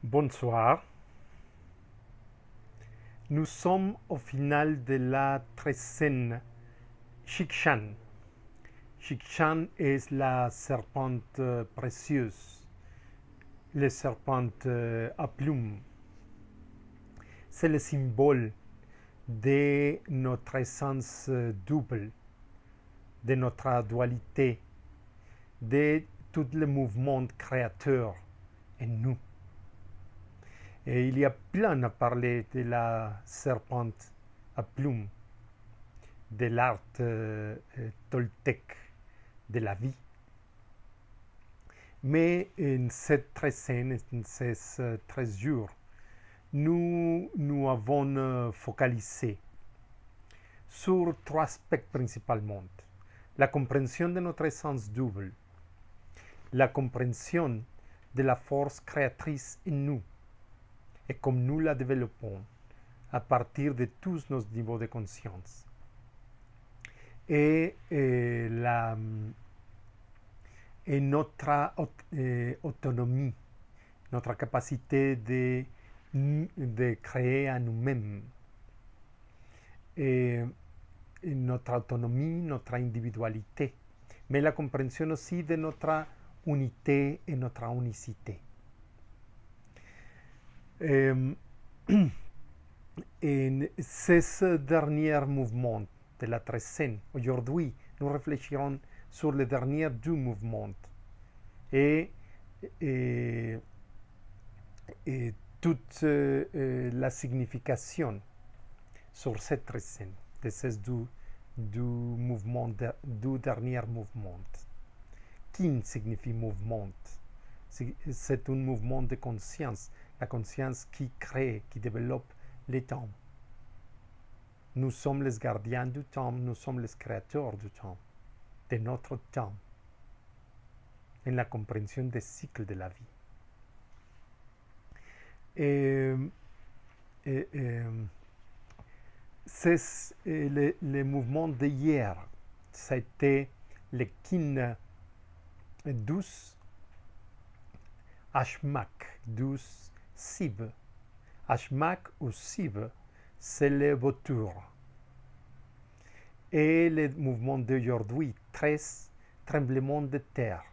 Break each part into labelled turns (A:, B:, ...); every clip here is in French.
A: Bonsoir. Nous sommes au final de la treizaine Shikshan. Shikshan est la serpente précieuse, la serpente à plumes. C'est le symbole de notre essence double, de notre dualité, de tout le mouvement créateur en nous. Et il y a plein à parler de la serpente à plumes, de l'art toltèque de la vie. Mais en cette treizaine, en ces 13 jours, nous avons focalisé sur 3 aspects principalement. La compréhension de notre essence double, la compréhension de la force créatrice en nous, et comme nous la développons à partir de tous nos niveaux de conscience. Et notre autonomie, notre capacité de créer à nous-mêmes. Et notre autonomie, notre individualité, mais la compréhension aussi de notre unité et notre unicité. En ces derniers mouvements de la treizaine, aujourd'hui, nous réfléchirons sur les derniers 2 mouvements et toute la signification sur cette treizaine de ces deux derniers mouvements. Kin signifie mouvement. C'est un mouvement de conscience, la conscience qui crée, qui développe les temps. Nous sommes les gardiens du temps, nous sommes les créateurs du temps, de notre temps, en la compréhension des cycles de la vie. C'est le mouvement d'hier, ça a été le Kin 12, Ashmak 12, Sib. Ashmak ou Sib, c'est le vautour. Et le mouvement d'aujourd'hui, 13 tremblements de terre,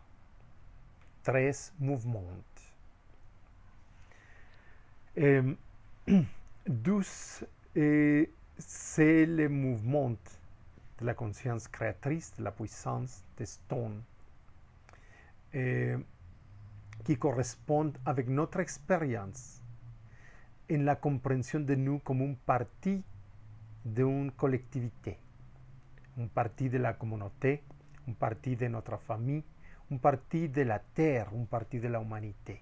A: 13 mouvements. 12, c'est le mouvement de la conscience créatrice, de la puissance de Stone, qui correspond avec notre expérience en la compréhension de nous comme une partie d'une collectivité, une partie de la communauté, une partie de notre famille, une partie de la terre, une partie de l'humanité.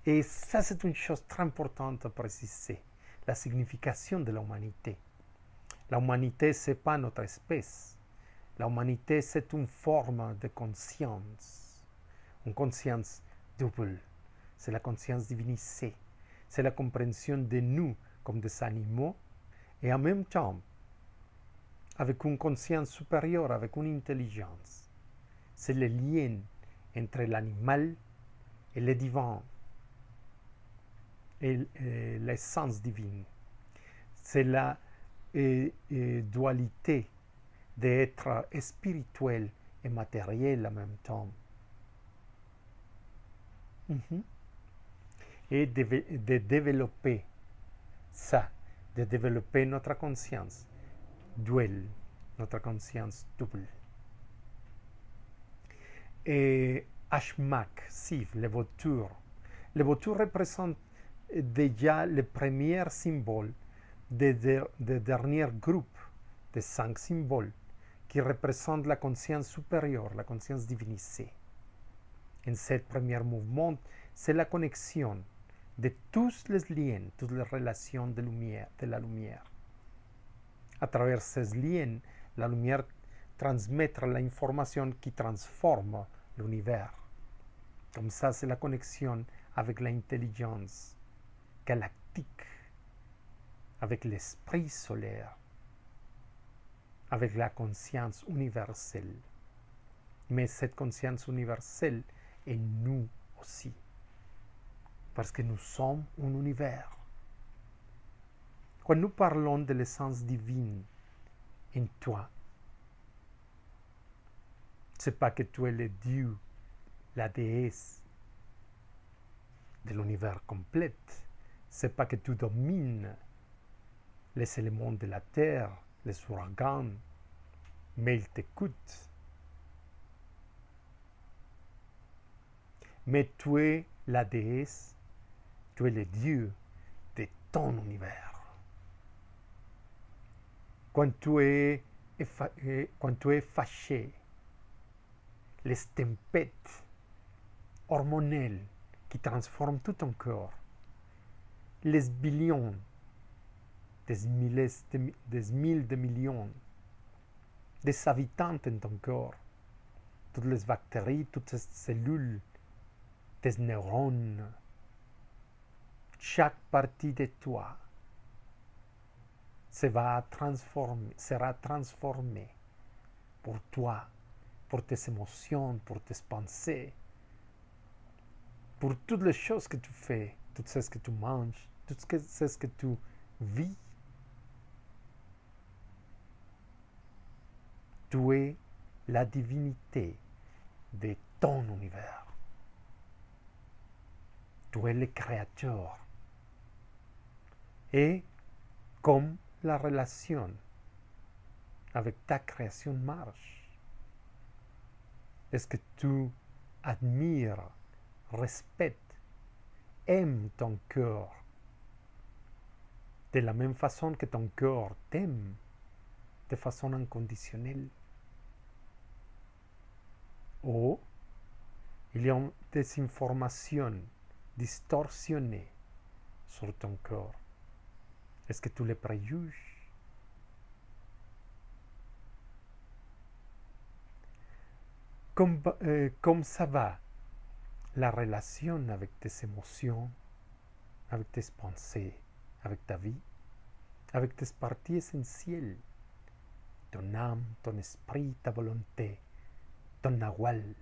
A: Et ça, c'est une chose très importante à préciser, la signification de l'humanité. L'humanité, ce n'est pas notre espèce. L'humanité, c'est une forme de conscience, une conscience double. C'est la conscience divinisée. C'est la compréhension de nous comme des animaux et en même temps avec une conscience supérieure, avec une intelligence. C'est le lien entre l'animal et le divin et l'essence divine. C'est la dualité d'être spirituel et matériel en même temps. Et de développer ça, de développer notre conscience duel, notre conscience double. Et Ashmak, Siv, le vautour. Le vautour représente déjà le premier symbole des derniers groupes de 5 symboles qui représentent la conscience supérieure, la conscience divinisée. En ce premier mouvement, c'est la connexion de tous les liens, toutes les relations de la lumière. À travers ces liens, la lumière transmettra l'information qui transforme l'univers. Comme ça, c'est la connexion avec l'intelligence galactique, avec l'esprit solaire, avec la conscience universelle. Mais cette conscience universelle est nous aussi. parce que nous sommes un univers. Quand nous parlons de l'essence divine en toi, c'est pas que tu es le Dieu, la déesse de l'univers complet. C'est pas que tu domines les éléments de la terre, les ouragans, mais ils t'écoutent. Mais tu es la déesse, tu es le Dieu de ton univers. Quand tu es fâché, les tempêtes hormonales qui transforment tout ton corps, les billions, des mille de millions des habitants en ton corps, toutes les bactéries, toutes les cellules, tes neurones, chaque partie de toi sera transformée pour toi, pour tes émotions, pour tes pensées, pour toutes les choses que tu fais, tout ce que tu manges, tout ce que tu vis. Tu es la divinité de ton univers. Tu es le créateur. Et comme la relation avec ta création marche, est-ce que tu admires, respectes, aimes ton cœur de la même façon que ton cœur t'aime, de façon inconditionnelle? Ou il y a des informations distorsionnées sur ton cœur. Est-ce que tu les préjuges? Comme ça va la relation avec tes émotions, avec tes pensées, avec ta vie, avec tes parties essentielles, ton âme, ton esprit, ta volonté, ton nahual,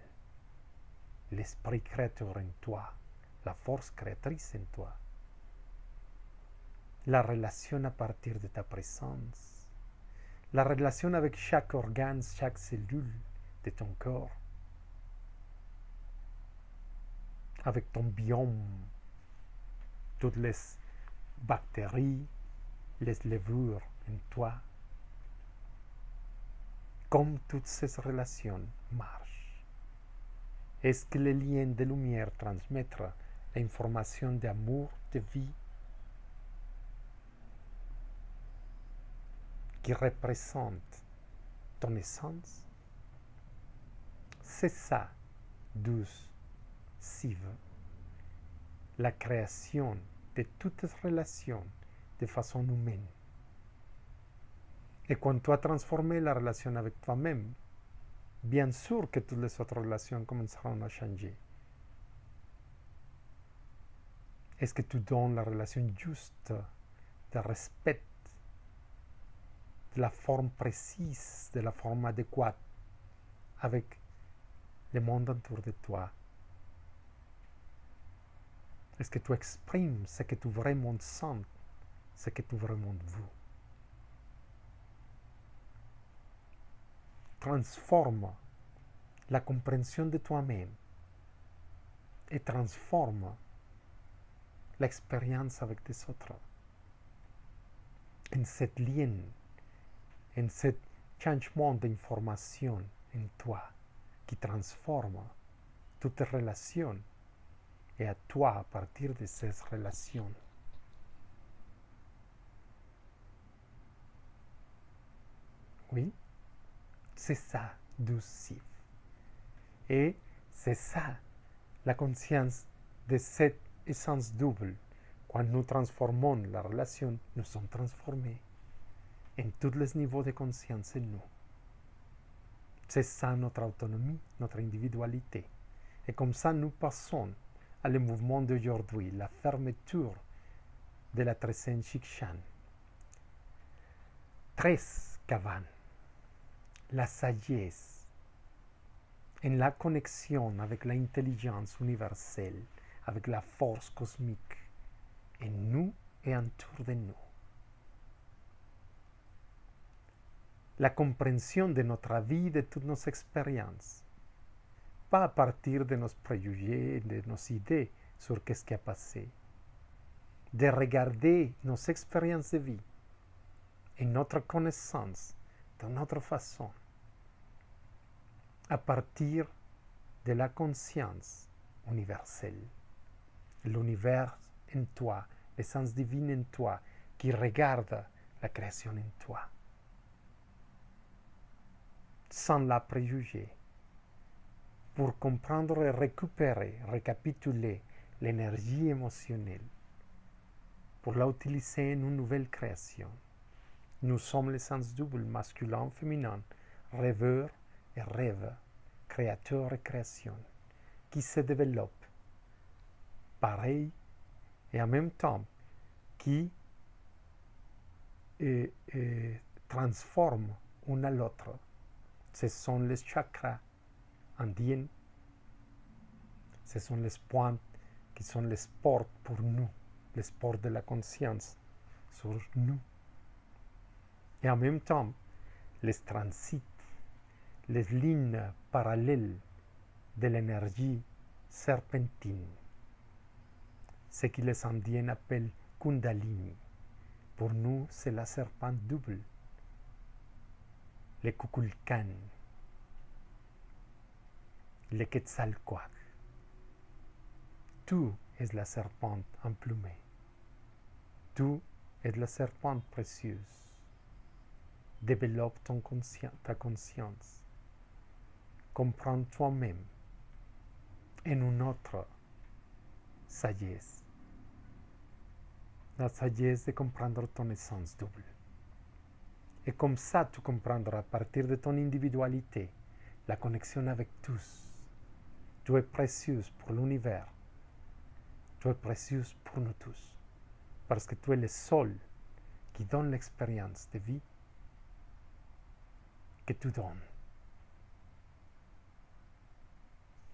A: l'esprit créateur en toi, la force créatrice en toi, la relation à partir de ta présence, la relation avec chaque organe, chaque cellule de ton corps, avec ton biome, toutes les bactéries, les levures en toi, comme toutes ces relations marchent. Est-ce que les liens de lumière transmettent l'information d'amour, de vie, qui représente ton essence? C'est ça, douce Siva, la création de toutes les relations de façon humaine. Et quand tu as transformé la relation avec toi-même, bien sûr que toutes les autres relations commenceront à changer. Est-ce que tu donnes la relation juste, de respect, de la forme précise, de la forme adéquate avec le monde autour de toi? Est-ce que tu exprimes ce que tu vraiment sens, ce que tu vraiment veux? Transforme la compréhension de toi-même et transforme l'expérience avec les autres en cette lien, en ce changement d'information en toi qui transforme toutes les relations et à toi à partir de ces relations. Oui, c'est ça, doucif. Et c'est ça, la conscience de cette essence double. Quand nous transformons la relation, nous sommes transformés en tous les niveaux de conscience en nous. C'est ça notre autonomie, notre individualité. Et comme ça, nous passons à le mouvement d'aujourd'hui, la fermeture de la 13e Shikshan. 13 Kavan, la sagesse, en la connexion avec l'intelligence universelle, avec la force cosmique en nous et autour de nous. La compréhension de notre vie, de toutes nos expériences, pas à partir de nos préjugés, de nos idées sur ce qui a passé, de regarder nos expériences de vie et notre connaissance de notre façon, à partir de la conscience universelle, l'univers en toi, l'essence divine en toi, qui regarde la création en toi, sans la préjuger, pour comprendre et récupérer, récapituler l'énergie émotionnelle, pour la utiliser en une nouvelle création. Nous sommes l'essence double, masculin, féminin, rêveur et rêve, créateur et création, qui se développe pareil et en même temps qui transforme l'un à l'autre. Ce sont les chakras indiens, ce sont les points qui sont les sports pour nous, les sports de la conscience sur nous. Et en même temps, les transits, les lignes parallèles de l'énergie serpentine, ce que les Indiens appellent Kundalini. Pour nous, c'est la serpente double, le Kukulkan, le Quetzalcoatl. Tout est la serpente emplumée. Tout est la serpente précieuse. Développe ta conscience. Comprends toi-même en une autre sagesse. La sagesse de comprendre ton essence double. Et comme ça, tu comprendras à partir de ton individualité la connexion avec tous. Tu es précieuse pour l'univers. Tu es précieuse pour nous tous. Parce que tu es le seul qui donne l'expérience de vie que tu donnes.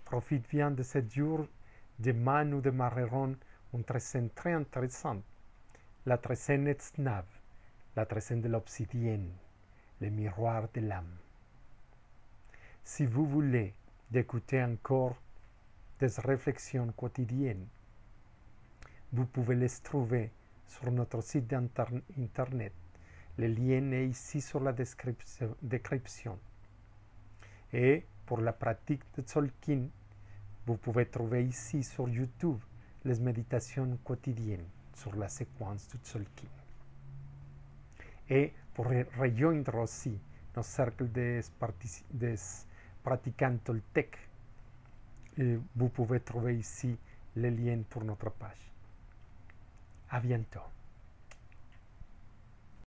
A: Profite bien de ce jour de Manu de Marreron, une trécène très intéressante. La trécène Etznav, la trécène de l'obsidienne, le miroir de l'âme. Si vous voulez écouter encore des réflexions quotidiennes, vous pouvez les trouver sur notre site internet. Le lien est ici sur la description. Et pour la pratique de Tzolk'in, vous pouvez trouver ici sur YouTube les méditations quotidiennes sur la séquence de Tzolk'in. Et pour rejoindre aussi nos cercles des pratiquants toltèques, vous pouvez trouver ici les liens pour notre page. À bientôt.